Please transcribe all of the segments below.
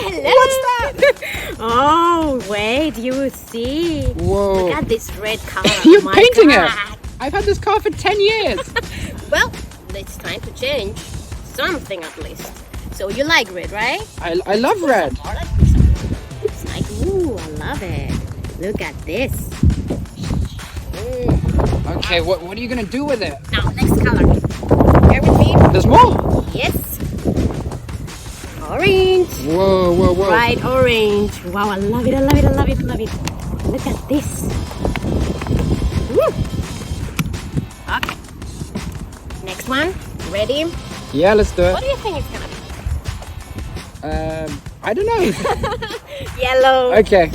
hello. What's that? Oh, wait, you see. Whoa. Look at this red color. You're My painting God. it. I've had this car for 10 years. Well, it's time to change something at least. So you like red, right? I love red. It's like, ooh, I love it. Look at this. Okay, what are you going to do with it? Now, next color. Bear with me. There's more? Yes. Orange. Whoa, whoa, whoa. Bright orange. Wow, I love it, I love it, I love it, I love it. Look at this. Woo. Okay. Next one. Ready? Yeah, let's do What it. do you think it's gonna be? I don't know. Yellow. Okay.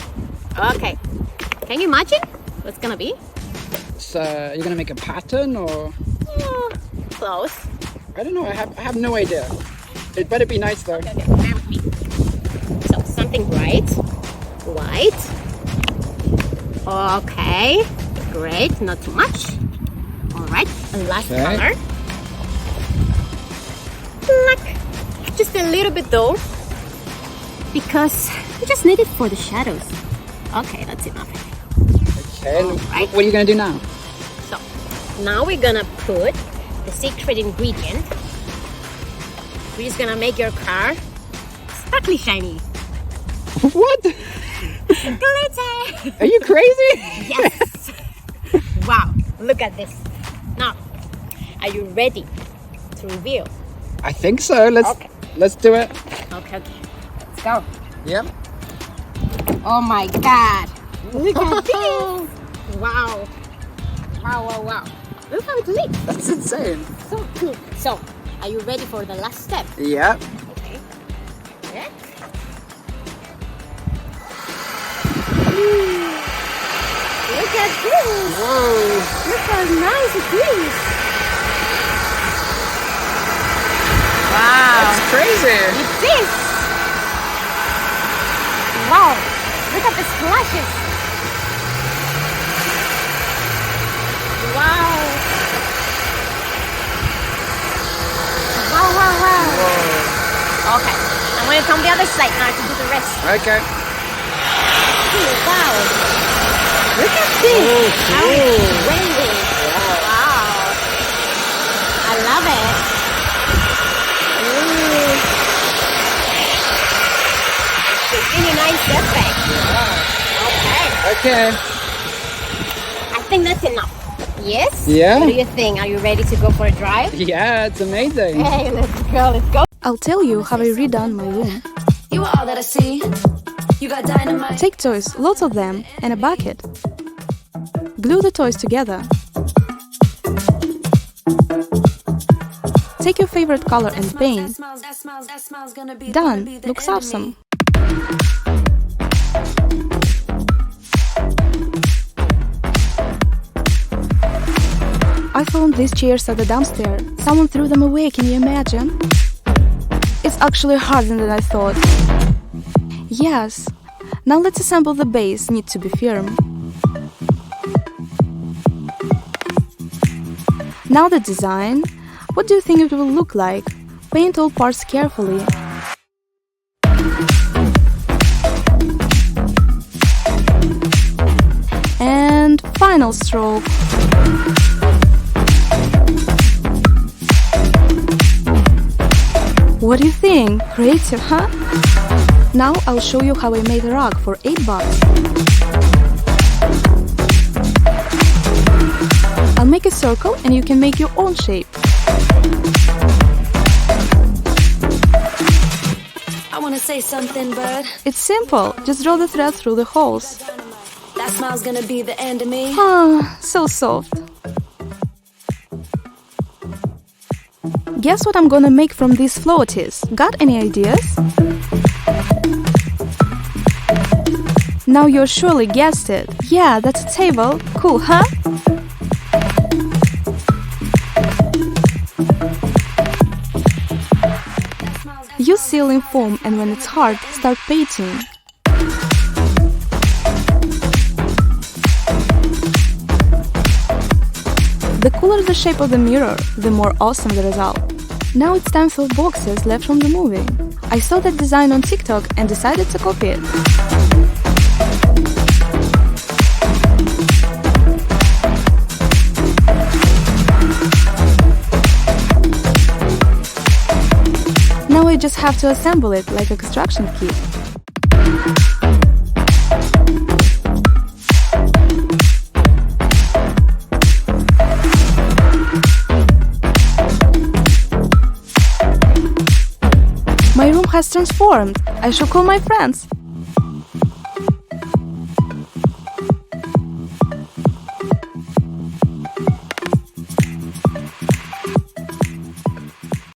Okay. Can you imagine what's gonna be? So, are you going to make a pattern or? Oh, close. I don't know. I have no idea. It better be nice though. Okay, bear with me. So something bright, white. Okay, great. Not too much. All right. And last Okay. color. Black. Just a little bit though, because we just need it for the shadows. Okay, that's enough. Okay. Alright. What are you going to do now? So now we're gonna put the secret ingredient. We're just gonna make your car sparkly shiny. What? Glitter! Are you crazy? Yes! Wow, look at this. Now, are you ready to reveal? I think so. Let's do it. Okay, let's go. Yep. Oh my God! Look at this! Wow! Wow, wow, wow. Look how it looks. That's insane. So cool. So, are you ready for the last step? Yep. Okay. Yeah. Look at this! Whoa. Look how nice it is! Wow! That's crazy. It is! Wow! Look at the splashes! Wow! Wow, wow, wow! Whoa. Okay, I'm going to come the other side now to do the rest. Okay. Ooh, wow! Look at this! Oh, How cool. it's raining! Wow! I love it! Ooh. It's really nice effect. Okay. I think that's enough. Yes? Yeah. What do you think? Are you ready to go for a drive? Yeah, it's amazing. Hey, let's go, let's go. I'll tell you how I redone my room. You are all that I see. You got dynamite. Take toys, lots of them, and a bucket. Glue the toys together. Take your favorite color and paint. Done. Looks awesome. I found these chairs at the dumpster. Someone threw them away, can you imagine? It's actually harder than I thought. Yes. Now let's assemble the base, need to be firm. Now the design. What do you think it will look like? Paint all parts carefully. And final stroke. What do you think? Creative, huh? Now I'll show you how I made a rug for $8. I'll make a circle and you can make your own shape. I wanna say something, but It's simple, just draw the thread through the holes. that smile's gonna be the end of me. Ah, so soft. Guess what I'm gonna make from these floaties? Got any ideas? Now you surely guessed it. Yeah, that's a table. Cool, huh? Use sealing foam and when it's hard, start painting. The cooler the shape of the mirror, the more awesome the result. Now it's time for boxes left from the movie. I saw that design on TikTok and decided to copy it. Now I just have to assemble it like a construction kit. My room has transformed. I should call my friends.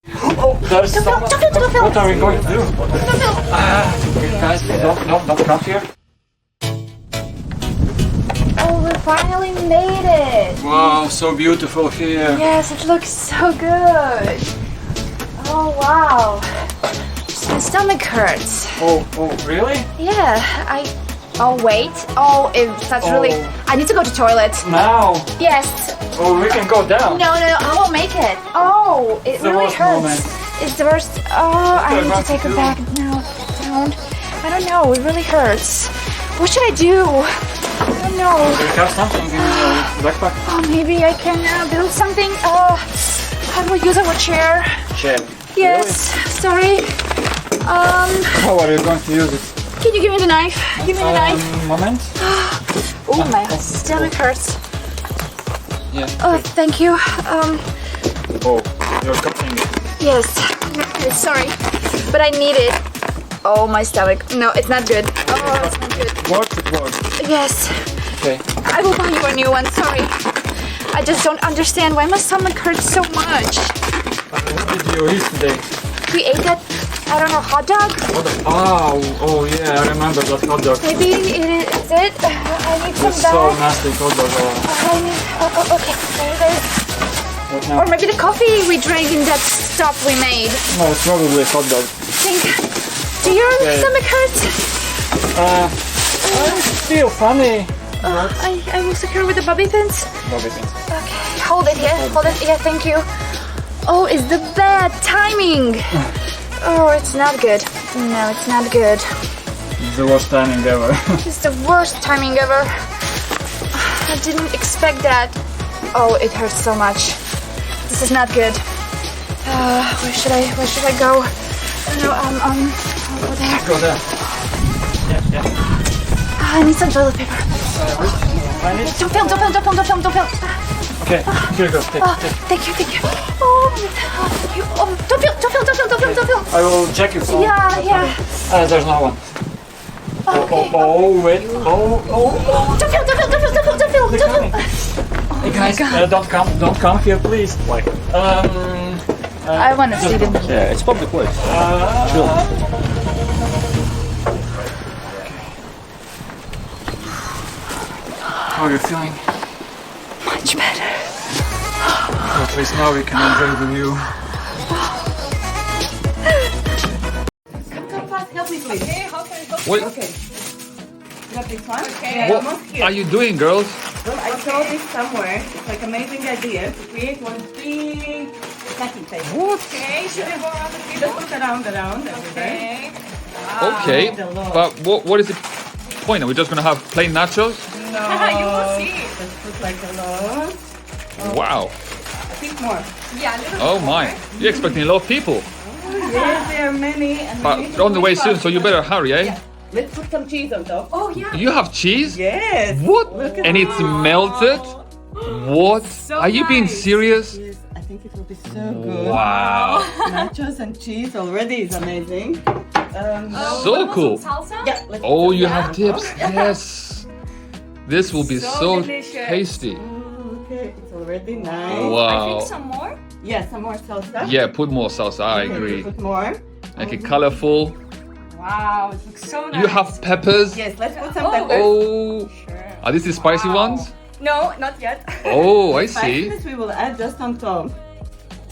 There's someone. What are we going to do? Guys, don't come here. Oh, we finally made it! Wow, so beautiful here. Yes, it looks so good. Oh, wow. My stomach hurts. Oh, really? Yeah, Oh, wait. Oh, that's really... I need to go to toilet. Now? Yes. Oh, we can go down. No, I won't make it. Oh, it The really worst hurts. moment. It's the worst. Oh, I need to take it back now. Down. I don't know. It really hurts. What should I do? I don't know. Do you have something in your backpack? Oh, maybe I can build something. How do I use our chair? Chair. Yes. Sorry. How are you going to use it? Can you give me the knife? Give me the knife. Moment. Oh, my stomach hurts. Yeah. Oh, thank you. Oh, you're cutting it. Yes. Sorry, but I need it. Oh, my stomach. No, it's not good. Oh, it's not good. Works. Yes. Okay. I will buy you a new one. Sorry. I just don't understand why my stomach hurts so much. What did you eat today? We ate that, I don't know, hot dog? Oh yeah, I remember that hot dog. Maybe it is it. I need some It's so back. nasty hot dog. Okay. There it is. What now? Or maybe the coffee we drank in that stuff we made. No, it's probably hot dog. Do your Okay. stomach hurt? It's still funny. I will secure with the bobby pins. Bobby pins. Okay, hold it here. Hold it. Yeah, thank you. Oh, it's the bad timing. Oh, it's not good. No, it's not good. It's the worst timing ever. It's the worst timing ever. I didn't expect that. Oh, it hurts so much. This is not good. Where should I go? No, over there. Go there. I need some toilet paper. Don't film. Okay, here you go. Take. Thank you. Oh, thank you. Oh, don't film. I will check your phone. Yeah. There's no one. Okay. Oh, wait. Oh. Don't film. Hey guys, don't come here, please. Like, I want to see them. yeah, it's public place. Chill. How are you feeling? Much better. At least now we can enjoy the view. Help me, please. Okay, how can I help? What, Okay. Got this one? what are you doing, girls? Well, I saw this somewhere. It's like amazing idea to create one big snacking table. What? Okay, should I go around the table? Just around. Okay. Okay, the Lord. but what is the point? Are we just gonna have plain nachos? No. You will see. Let's put like a lot. Wow. I think more. Yeah, a little Oh bit my. more. You're expecting a lot of people. Yes, there are many. And we But need to they're on the way move soon, fast. so you better hurry, eh? Let's put some cheese on top. Oh, yeah. You have cheese? Yes. What? Look at And it's melted? What? Are you being serious? Yes, I think it will be so good. Wow. Nachos and cheese already is amazing. So cool. Yeah, let's Oh, put you some have salsa. tips. Yes. This will be so tasty. Okay, it's already nice. Wow. Yeah, some more salsa. Yeah, put more salsa. I Okay, agree. Put more. Make it colorful. Wow, it looks so nice. You have peppers. Yes, let's put some peppers. Oh. Are these the spicy ones? No, not yet. Oh, I see. Spiciness we will add just on top.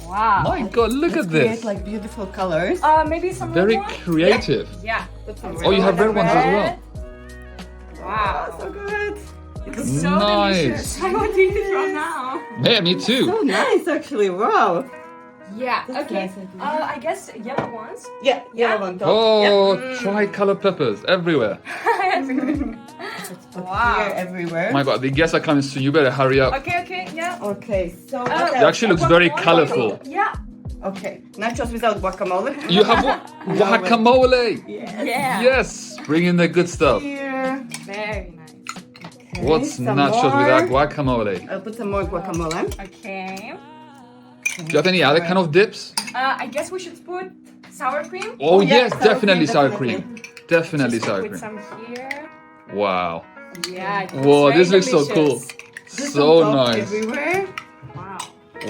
Wow. My God, look Let's at create this. like beautiful colors. Maybe some Very red one? creative. Yeah. Put some Oh, you have red ones as well. Red. Wow. So good. It's so Nice. delicious. I want to eat it right now. Yeah, me too. So nice, actually. Wow. Yeah. Okay. I guess yellow ones. Yeah, yellow one. Top. Oh, tri-color peppers everywhere. Wow. Here, everywhere. My God, the guests are coming soon. You better hurry up. Okay. Okay. Yeah. Okay, so It actually looks very colorful. Yeah. okay, nachos without guacamole. You have guacamole. Yeah. Yes, bring in the good stuff. Here. Very nice. What's some nachos more. without guacamole? I'll put some more guacamole. Okay. Do you have any other kind of dips? I guess we should put sour cream. Oh, yeah, yes, sour definitely cream, sour definitely. cream. Definitely sour Put cream. some here. Wow. Yeah. it Whoa, looks this very looks so cool. delicious. So Top nice. Everywhere. Wow.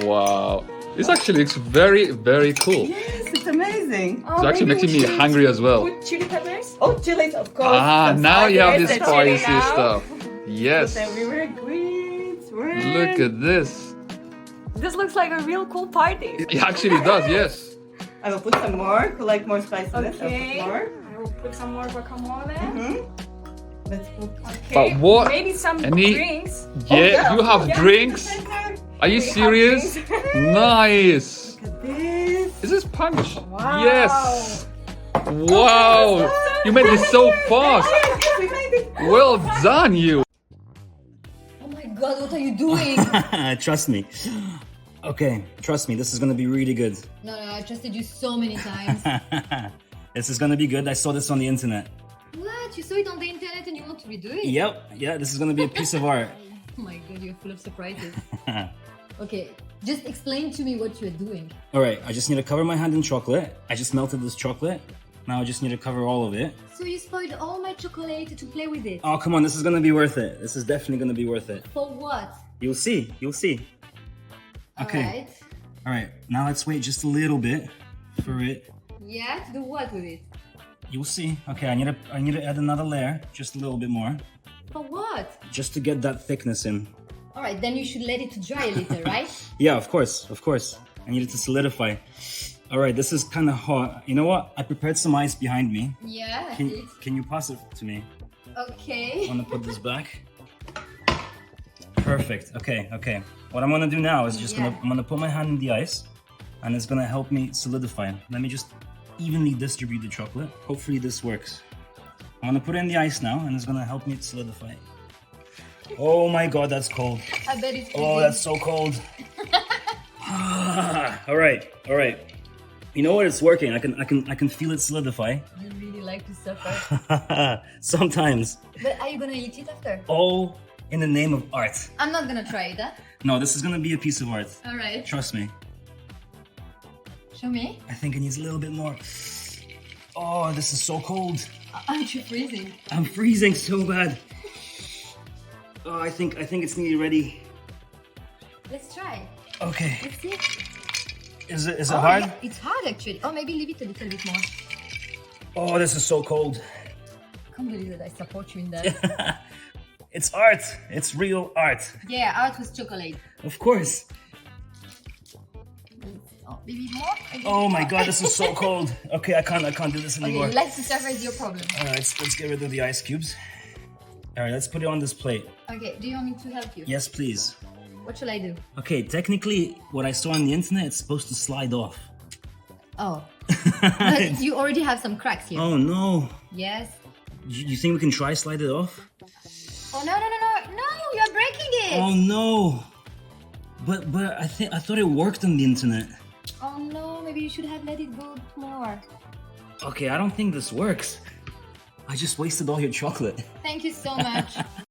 Wow. This actually looks very, very cool. Yes, it's amazing. Oh, It's actually maybe making we me should hungry as well. Put chili peppers. Oh, chilies, of course. Ah, Some now you have spices. this the chili spicy now. stuff. Yes. Put everywhere. Greens, red. Look at this. This looks like a real cool party. It actually does, yes. I will put some more. Who like more spiciness? Okay. I'll put more. I will put some more guacamole. Let's put. Okay. But what- Maybe some any- drinks. Yeah, you have Yeah. drinks? Are you We have serious? drinks. Nice. Look at this. Is this punch? Wow. Yes. Wow. You made this so fast. We made it. Well done, you. Oh my god, what are you doing? Trust me. Okay, trust me, this is gonna be really good. No, I trusted you so many times. This is gonna be good. I saw this on the internet. What? You saw it on the internet and you want to redo it? Yep, yeah, this is gonna be a piece of art. Oh my god, you're full of surprises. Okay, just explain to me what you're doing. Alright, I just need to cover my hand in chocolate. I just melted this chocolate. Now I just need to cover all of it. So you spoiled all my chocolate to play with it. Oh, come on, this is gonna be worth it. This is definitely gonna be worth it. For what? You'll see, you'll see. Okay, Alright. alright, now let's wait just a little bit for it. Yeah, to do what with it? You'll see. Okay, I need to add another layer, just a little bit more, For what? just to get that thickness in. Alright, then you should let it to dry a little, right? Yeah, of course, of course. I need it to solidify. All right, this is kind of hot. You know what? I prepared some ice behind me. Yeah, I see it. Can you pass it to me? Okay. I'm gonna put this back. Perfect. Okay, okay. What I'm gonna do now is just Yeah. I'm gonna put my hand in the ice, and it's gonna help me solidify. Let me just evenly distribute the chocolate. Hopefully this works. I'm gonna put it in the ice now, and it's gonna help me solidify. Oh my God, that's cold. I bet it's Oh, that's so cold. All right, all right. You know what? It's working. I can feel it solidify. You really like to suffer. Sometimes. But are you gonna eat it after? All in the name of art. I'm not gonna try it, huh? No, this is gonna be a piece of art. Alright. Trust me. Show me. I think it needs a little bit more. Oh, this is so cold. Aren't you freezing? I'm freezing so bad. Oh, I think it's nearly ready. Let's try. Okay. Let's see. Is it Oh, hard? yeah, it's hard actually. Oh, maybe leave it a little bit more. Oh, this is so cold. Can't believe that I support you in that. It's art. It's real art. Yeah, art with chocolate. Of course. Oh, maybe more? Maybe Oh my more. God, this is so cold. Okay, I can't do this Okay, anymore. you like to suffer is your problem. All right, let's get rid of the ice cubes. All right, let's put it on this plate. Okay, do you want me to help you? Yes, please. What shall I do? Okay, technically, what I saw on the internet, it's supposed to slide off. Oh. But you already have some cracks here. Oh no. Yes. You think we can try slide it off? Oh, no, you're breaking it. Oh no. But I thought it worked on the internet. Oh no, maybe you should have let it go more. Okay, I don't think this works. I just wasted all your chocolate. Thank you so much.